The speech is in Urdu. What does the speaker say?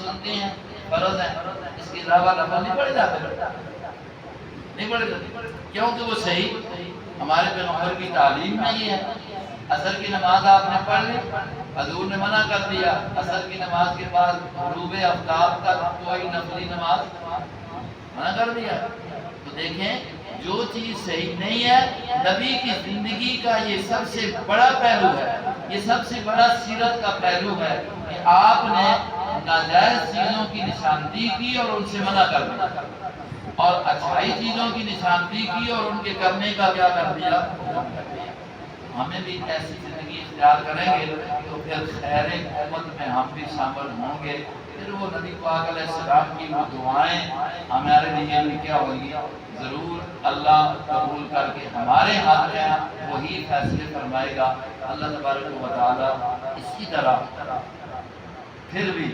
سنتے ہیں فرض ہے، اس کے علاوہ نفل نہیں پڑے جاتے، نہیں پڑے جاتے، کیونکہ وہ صحیح ہمارے پیغمبر کی تعلیم میں یہ ہے۔ عصر کی نماز آپ نے پڑھ لی، حضور نے منع کر دیا عصر کی نماز کے بعد غروب آفتاب کا کوئی نفلی نماز، منع کر دیا۔ تو دیکھیں جو چیز صحیح نہیں ہے، نبی کی زندگی کا یہ سب سے بڑا پہلو ہے، یہ سب سے بڑا سیرت کا پہلو ہے کہ آپ نے ناجائز چیزوں کی نشاندہی کی اور ان سے منع کر دیا، اور اچھائی چیزوں کی نشاندہی کی اور ان کے کرنے کا کیا کر دیا۔ ہمیں بھی ایسی زندگی اختیار کریں گے تو پھر خیر امت میں ہم بھی شامل ہوں گے، پھر وہ نبی پاک علیہ السلام کی وہ دعائیں ہمارے لیے بھی کیا ہوگی، ضرور اللہ قبول کر کے ہمارے ہاتھ میں وہی فیصلے فرمائے گا۔ اللہ تبارک و تعالی اسی طرح پھر بھی